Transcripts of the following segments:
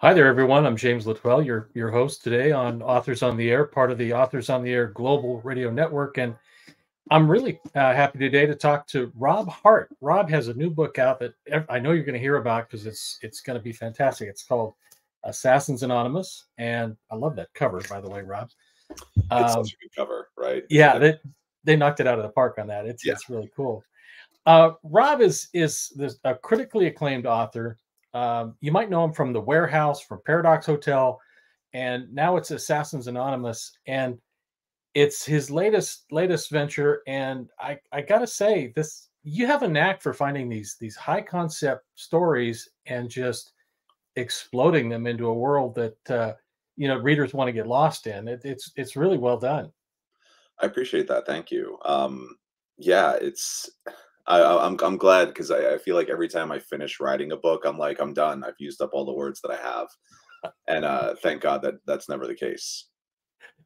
Hi there, everyone. I'm James Litwell, your host today on Authors on the Air, part of the Authors on the Air Global Radio Network, and I'm really happy today to talk to Rob Hart. Rob has a new book out that I know you're going to hear about because it's going to be fantastic. It's called Assassins Anonymous, and I love that cover, by the way, Rob. It's such a good cover, right? Yeah, they knocked it out of the park on that. Yeah. It's really cool. Rob is a critically acclaimed author. You might know him from The Warehouse, from Paradox Hotel, and now it's Assassins Anonymous, and it's his latest venture. And I gotta say, this you have a knack for finding these high concept stories and just exploding them into a world that readers want to get lost in. It's really well done. I appreciate that. Thank you. Yeah, I'm glad because I feel like every time I finish writing a book, I'm like, I'm done. I've used up all the words that I have. And thank God that that's never the case.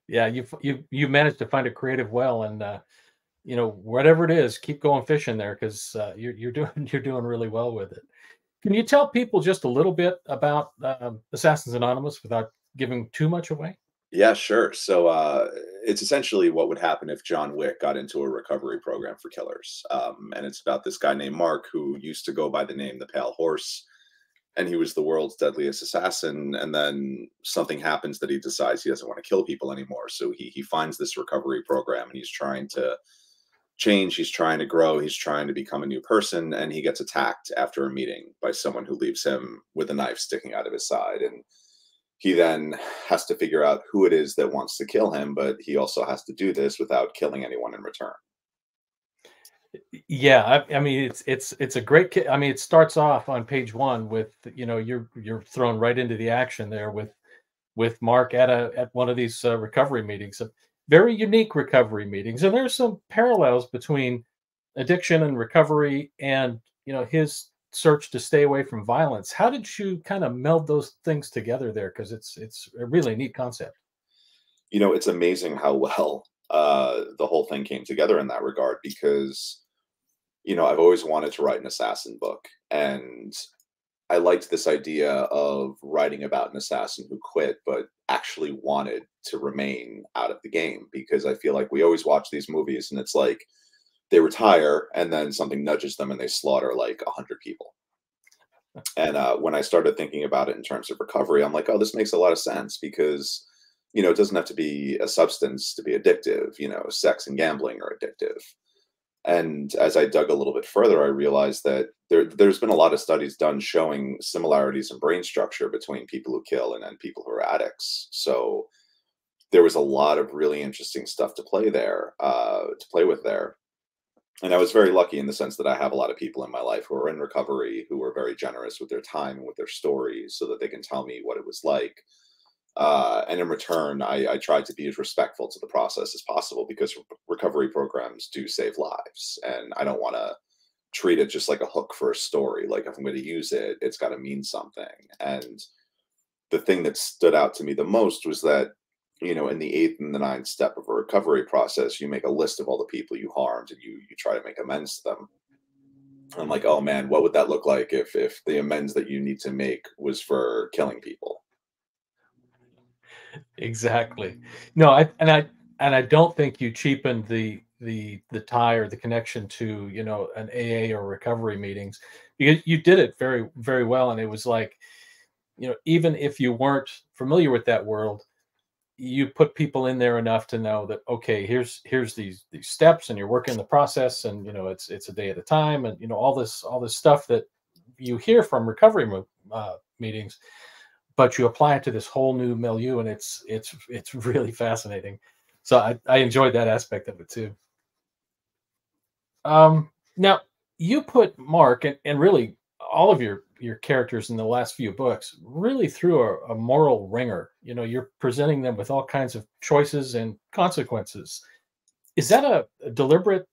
Yeah, you managed to find a creative well, and whatever it is, keep going fishing there because you're doing you're doing really well with it. Can you tell people just a little bit about Assassins Anonymous without giving too much away? Yeah, sure. So it's essentially what would happen if John Wick got into a recovery program for killers. And it's about this guy named Mark who used to go by the name the Pale Horse, and he was the world's deadliest assassin. And then something happens that he decides he doesn't want to kill people anymore. So he finds this recovery program and he's trying to change, he's trying to grow, he's trying to become a new person, and he gets attacked after a meeting by someone who leaves him with a knife sticking out of his side. And he then has to figure out who it is that wants to kill him, but he also has to do this without killing anyone in return. Yeah, I mean it's a great. I mean, it starts off on page one with you're thrown right into the action there with Mark at one of these recovery meetings, very unique recovery meetings, and there's some parallels between addiction and recovery, and his search to stay away from violence. How did you kind of meld those things together there? Because it's a really neat concept. It's amazing how well the whole thing came together in that regard because, I've always wanted to write an assassin book. And I liked this idea of writing about an assassin who quit, but actually wanted to remain out of the game because I feel like we always watch these movies and it's like they retire and then something nudges them and they slaughter like 100 people. And when I started thinking about it in terms of recovery, I'm like, oh, this makes a lot of sense because, it doesn't have to be a substance to be addictive. Sex and gambling are addictive. And as I dug a little bit further, I realized that there's been a lot of studies done showing similarities in brain structure between people who kill and people who are addicts. So there was a lot of really interesting stuff to play with there. And I was very lucky in the sense that I have a lot of people in my life who are in recovery, who are very generous with their time and with their stories so that they can tell me what it was like. And in return, I tried to be as respectful to the process as possible because recovery programs do save lives. And I don't want to treat it just like a hook for a story. Like if I'm going to use it, it's got to mean something. And the thing that stood out to me the most was that, in the eighth and the ninth step of a recovery process, you make a list of all the people you harmed and you try to make amends to them. I'm like, oh man, what would that look like if the amends that you need to make was for killing people? Exactly. No, I don't think you cheapened the tie or the connection to an AA or recovery meetings because you did it very very well, and it was like even if you weren't familiar with that world, you put people in there enough to know that okay, here's these steps, and you're working the process, and it's a day at a time, and all this stuff that you hear from recovery meetings, but you apply it to this whole new milieu, and it's really fascinating. So I enjoyed that aspect of it too. Now you put Mark and really all of your characters in the last few books really through a moral ringer. You're presenting them with all kinds of choices and consequences. Is that a deliberate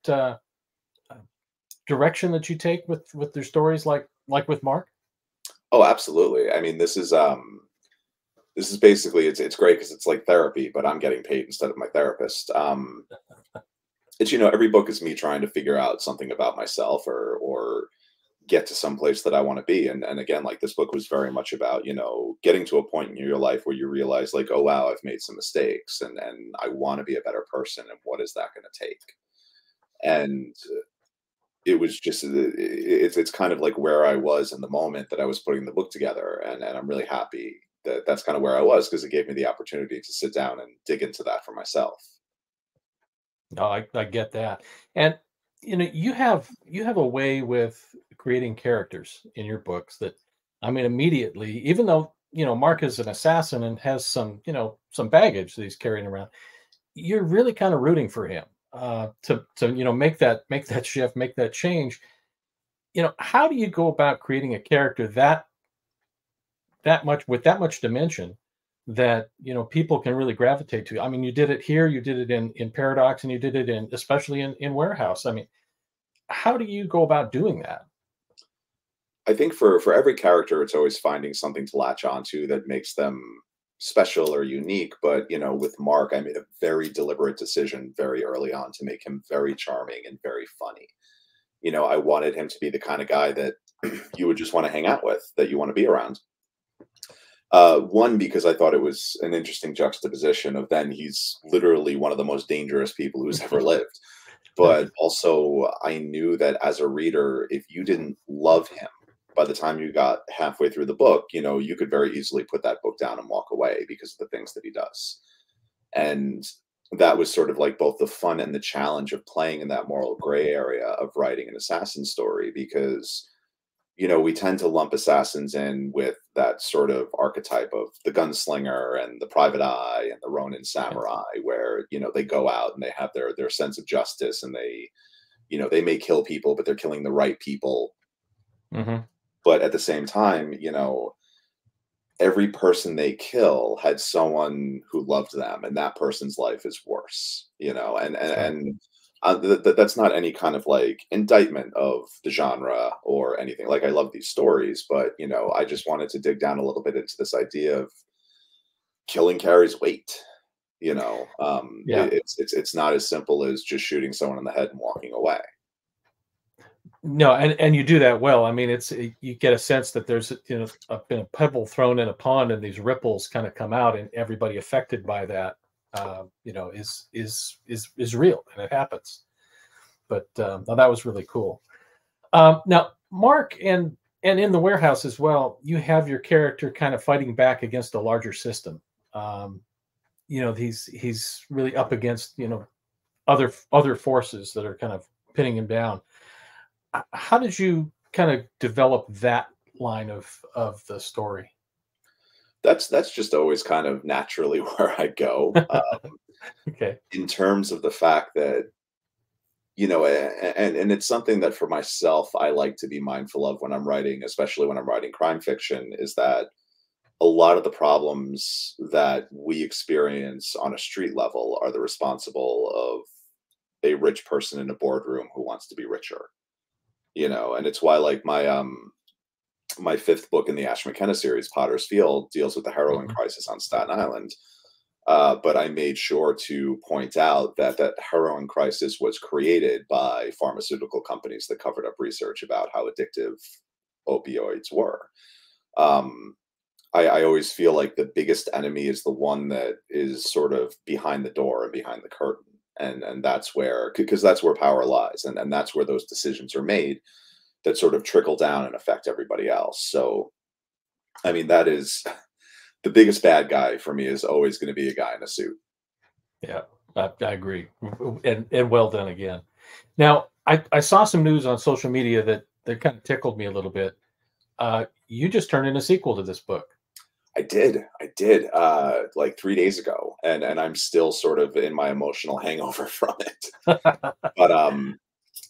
direction that you take with their stories, like with Mark? Oh, absolutely. I mean, this is basically it's great because it's like therapy, but I'm getting paid instead of my therapist. It's every book is me trying to figure out something about myself or get to some place that I want to be. And again, like this book was very much about, getting to a point in your life where you realize like, oh wow, I've made some mistakes and I want to be a better person. And what is that going to take? And it was just it's kind of like where I was in the moment that I was putting the book together. And I'm really happy that that's kind of where I was because it gave me the opportunity to sit down and dig into that for myself. No, I get that. And you have a way with creating characters in your books that I mean immediately, even though, Mark is an assassin and has some baggage that he's carrying around, you're really kind of rooting for him to make that shift, make that change. How do you go about creating a character that much with that much dimension that people can really gravitate to? I mean, you did it here, you did it in Paradox, and you did it in especially in Warehouse. I mean, how do you go about doing that? I think for every character, it's always finding something to latch onto that makes them special or unique. But with Mark, I made a very deliberate decision very early on to make him very charming and very funny. I wanted him to be the kind of guy that you would just want to hang out with, that you want to be around. One, because I thought it was an interesting juxtaposition of then he's literally one of the most dangerous people who's ever lived. But also, I knew that as a reader, if you didn't love him by the time you got halfway through the book, you could very easily put that book down and walk away because of the things that he does. And that was sort of like both the fun and the challenge of playing in that moral gray area of writing an assassin story because we tend to lump assassins in with that sort of archetype of the gunslinger and the private eye and the Ronin Yeah. samurai, where they go out and they have their sense of justice and they may kill people, but they're killing the right people. Hmm. But at the same time, every person they kill had someone who loved them, and that person's life is worse. Sure. And that's not any kind of like indictment of the genre or anything. Like I love these stories, but I just wanted to dig down a little bit into this idea of killing carries weight. Yeah. It's not as simple as just shooting someone in the head and walking away. No, and you do that well. I mean, you get a sense that there's been a pebble thrown in a pond, and these ripples kind of come out, and everybody affected by that, is real, and it happens. But no, that was really cool. Now, Mark, and in the Warehouse as well, you have your character kind of fighting back against a larger system. Um, he's really up against other forces that are kind of pinning him down. How did you kind of develop that line of the story? That's just always kind of naturally where I go. Okay. In terms of the fact that and it's something that for myself I like to be mindful of when I'm writing, especially when I'm writing crime fiction, is that a lot of the problems that we experience on a street level are the responsible of a rich person in a boardroom who wants to be richer. And it's why like my fifth book in the Ash McKenna series, Potter's Field, deals with the heroin Mhm. crisis on Staten Island. But I made sure to point out that that heroin crisis was created by pharmaceutical companies that covered up research about how addictive opioids were. Um, I always feel like the biggest enemy is the one that is sort of behind the door and behind the curtain. And that's where, because that's where power lies. And that's where those decisions are made that sort of trickle down and affect everybody else. So, I mean, that is the biggest bad guy for me is always going to be a guy in a suit. Yeah, I agree, and well done again. Now, I saw some news on social media that kind of tickled me a little bit. You just turned in a sequel to this book. I did, like 3 days ago, and I'm still sort of in my emotional hangover from it. But,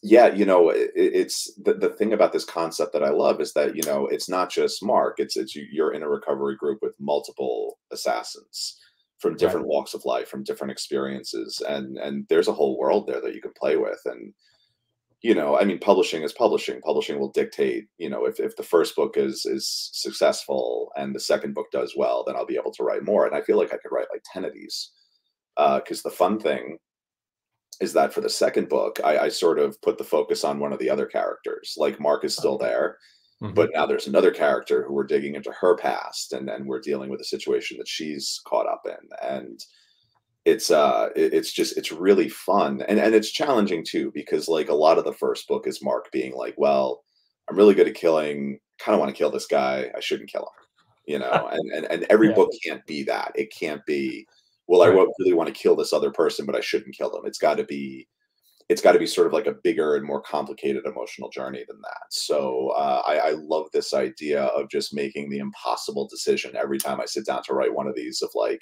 yeah, it's the thing about this concept that I love is that, it's not just Mark, you're in a recovery group with multiple assassins from Right. different walks of life, from different experiences, and there's a whole world there that you can play with, and I mean, publishing is publishing. Publishing will dictate, if the first book is successful and the second book does well, then I'll be able to write more. And I feel like I could write like 10 of these. Because the fun thing is that for the second book, I sort of put the focus on one of the other characters. Like Mark is still Okay. there, Hmm. but now there's another character who we're digging into her past, and we're dealing with a situation that she's caught up in, and it's just it's really fun, and it's challenging too because like a lot of the first book is Mark being like, well, I'm really good at killing. Kind of want to kill this guy. I shouldn't kill him, and every Yeah. book can't be that. It can't be. Well, I Right. really want to kill this other person, but I shouldn't kill them. It's got to be sort of like a bigger and more complicated emotional journey than that. So I love this idea of just making the impossible decision every time I sit down to write one of these of like,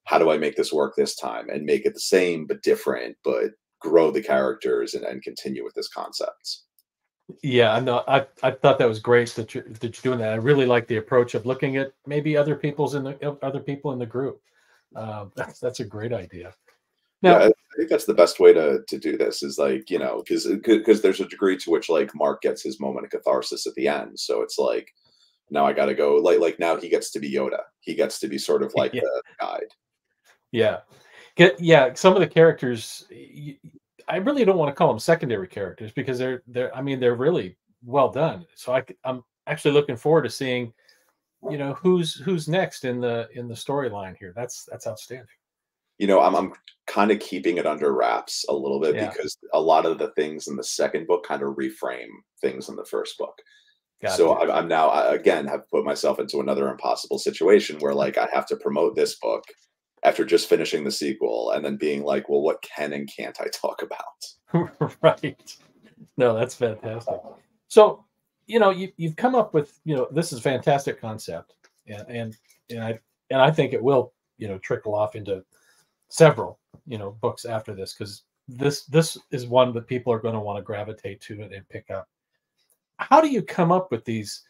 how do I make this work this time and make it the same but different, but grow the characters and continue with this concept. Yeah, I know. I thought that was great that you're doing that. I really like the approach of looking at maybe other people in the group. That's a great idea. Yeah, I Now, think that's the best way to do this is like, because there's a degree to which like Mark gets his moment of catharsis at the end. So it's like now I got to go like now he gets to be Yoda. He gets to be sort of like yeah, the guide. yeah, yeah. Some of the characters, I really don't want to call them secondary characters because they're. I mean, they're really well done. So I'm actually looking forward to seeing who's next in the storyline here. That's outstanding. I'm kind of keeping it under wraps a little bit Yeah, because a lot of the things in the second book kind of reframe things in the first book. So gotcha. I'm now again have put myself into another impossible situation where like I have to promote this book after just finishing the sequel and then being like, well, what can and can't I talk about? Right. No, that's fantastic. So, you've come up with, this is a fantastic concept, and and I and I think it will, trickle off into several, books after this because this is one that people are going to want to gravitate to and pick up. How do you come up with these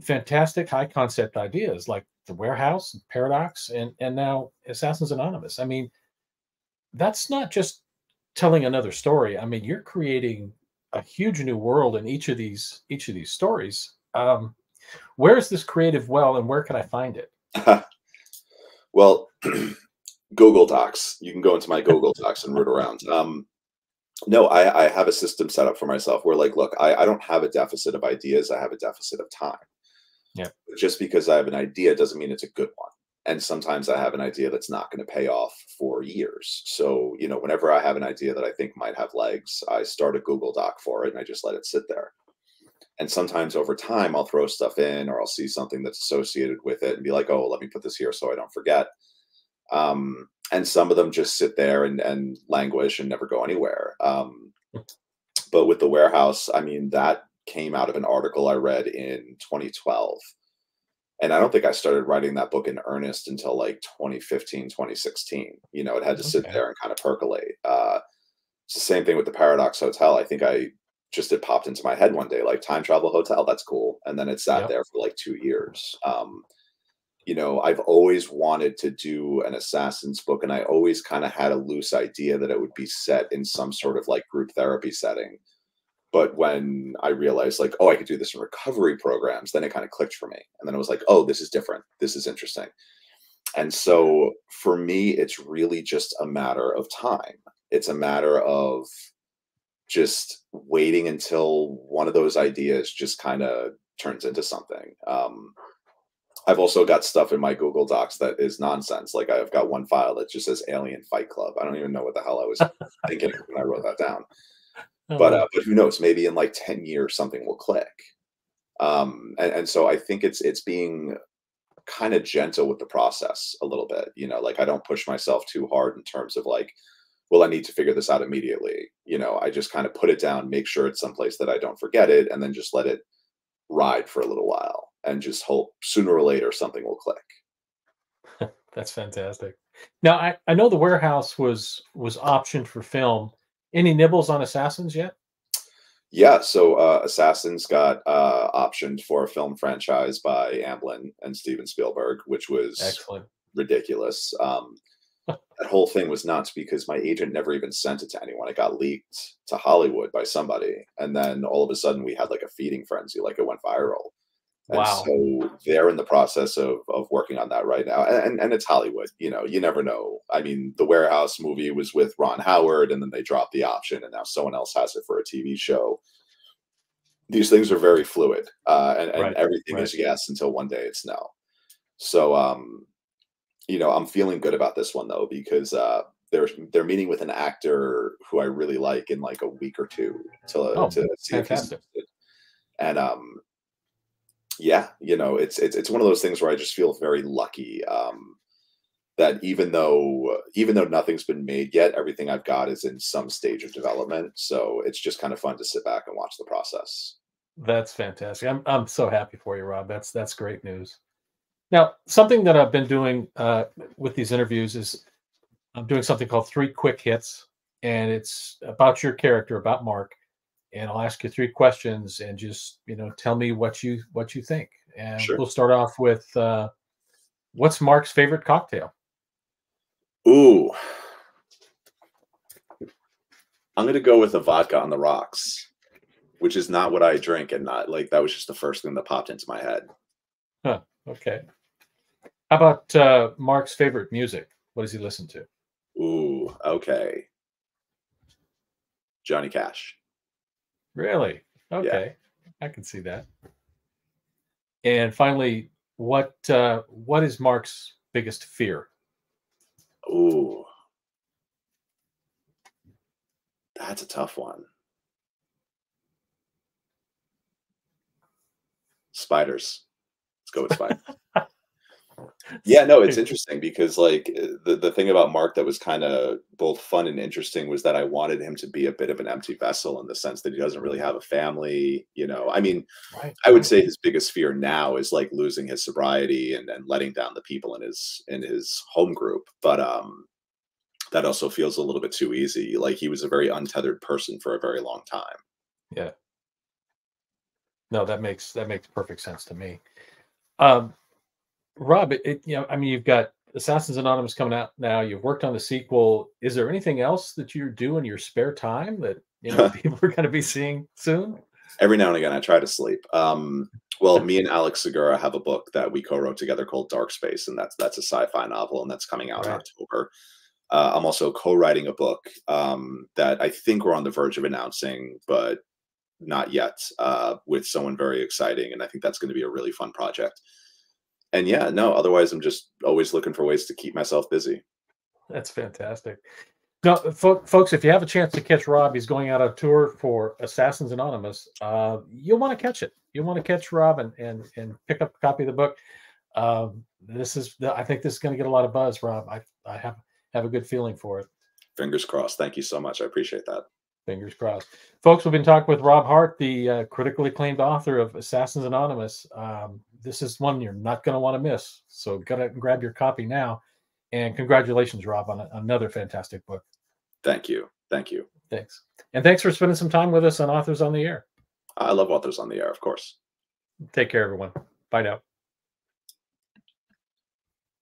fantastic high concept ideas like the warehouse, paradox, and now Assassins Anonymous? I mean, that's not just telling another story. I mean, you're creating a huge new world in each of these stories. Where is this creative well, and where can I find it? Well, Google Docs. You can go into my Google Docs and root around. No, I have a system set up for myself where, like, look, I don't have a deficit of ideas. I have a deficit of time. Yeah. Just because I have an idea doesn't mean it's a good one. And sometimes I have an idea that's not going to pay off for years. So, whenever I have an idea that I think might have legs, I start a Google Doc for it and I just let it sit there. And sometimes over time, I'll throw stuff in or I'll see something that's associated with it and be like, oh, let me put this here so I don't forget. And some of them just sit there and languish and never go anywhere. But with the warehouse, I mean, that came out of an article I read in 2012. And I don't think I started writing that book in earnest until like 2015, 2016. It had to sit Okay. there and kind of percolate. It's the same thing with the Paradox Hotel. I think it popped into my head one day, like time travel hotel, that's cool. And then it sat Yep. there for like 2 years. I've always wanted to do an Assassin's book, and I always kind of had a loose idea that it would be set in some sort of like group therapy setting. But when I realized, like, oh, I could do this in recovery programs, then it kind of clicked for me. And then it was like, oh, this is different. This is interesting. And so for me, it's really just a matter of time. It's a matter of just waiting until one of those ideas just kind of turns into something. I've also got stuff in my Google Docs that is nonsense. Like I've got one file that just says Alien Fight Club. I don't even know what the hell I was thinking when I wrote that down. But Oh, but who knows? Maybe in like 10 years something will click. And so I think it's being kind of gentle with the process a little bit. Like I don't push myself too hard in terms of like, well, I need to figure this out immediately. I just kind of put it down, make sure it's someplace that I don't forget it, and then just let it ride for a little while and just hope sooner or later something will click. that's fantastic. Now I know the warehouse was optioned for film. Any nibbles on Assassins yet? Yeah, so Assassins got optioned for a film franchise by Amblin and Steven Spielberg, which was Excellent. ridiculous. That whole thing was nuts because my agent never even sent it to anyone. It got leaked to Hollywood by somebody, and then all of a sudden we had like a feeding frenzy, like it went viral. And Wow. so they're in the process of working on that right now, and it's Hollywood, you never know. I mean, the Warehouse movie was with Ron Howard, and then they dropped the option, and now someone else has it for a TV show. These things are very fluid, and Right. everything Right. is yes until one day it's no. So, I'm feeling good about this one though because they're meeting with an actor who I really like in like a week or two Oh, to see if he's fantastic. interested. And yeah, it's one of those things where I just feel very lucky that even though nothing's been made yet, everything I've got is in some stage of development. So it's just kind of fun to sit back and watch the process. That's fantastic. I'm so happy for you, Rob. That's great news. Now, something that I've been doing with these interviews is I'm doing something called three quick hits, and it's about your character, about Mark. And I'll ask you three questions, and just tell me what you think. And Sure. we'll start off with what's Mark's favorite cocktail? Ooh, I'm gonna go with a vodka on the rocks, which is not what I drink, and not like that was just the first thing that popped into my head. Huh. Okay. How about Mark's favorite music? What does he listen to? Ooh, okay. Johnny Cash. Really? Yeah. Okay, I can see that. And finally, what is Mark's biggest fear? Ooh, that's a tough one. Spiders. Let's go with spiders. Yeah, no, it's interesting because like the thing about Mark that was kind of both fun and interesting was that I wanted him to be a bit of an empty vessel in the sense that he doesn't really have a family. I mean, Right, I would right. say his biggest fear now is like losing his sobriety and letting down the people in his home group. But that also feels a little bit too easy. Like he was a very untethered person for a very long time. Yeah. No, that makes perfect sense to me. Um, Rob, I mean, you've got Assassins Anonymous coming out now. You've worked on the sequel. Is there anything else that you do in your spare time that people are going to be seeing soon? Every now and again, I try to sleep. Well, me and Alex Segura have a book that we co-wrote together called Dark Space, and that's a sci-fi novel, and that's coming out in Right. October. I'm also co-writing a book that I think we're on the verge of announcing, but not yet, with someone very exciting, and I think that's going to be a really fun project. And yeah, no, otherwise, I'm just always looking for ways to keep myself busy. That's fantastic. No, folks, if you have a chance to catch Rob, he's going out on tour for Assassins Anonymous. You'll want to catch it. You'll want to catch Rob and pick up a copy of the book. I think this is going to get a lot of buzz, Rob. I have a good feeling for it. Fingers crossed. Thank you so much. I appreciate that. Fingers crossed. Folks, we've been talking with Rob Hart, the critically acclaimed author of Assassins Anonymous. This is one you're not going to want to miss. So go ahead and grab your copy now. And congratulations, Rob, on another fantastic book. Thank you. Thank you. Thanks. And thanks for spending some time with us on Authors on the Air. I love authors on the air, of course. Take care, everyone. Bye now.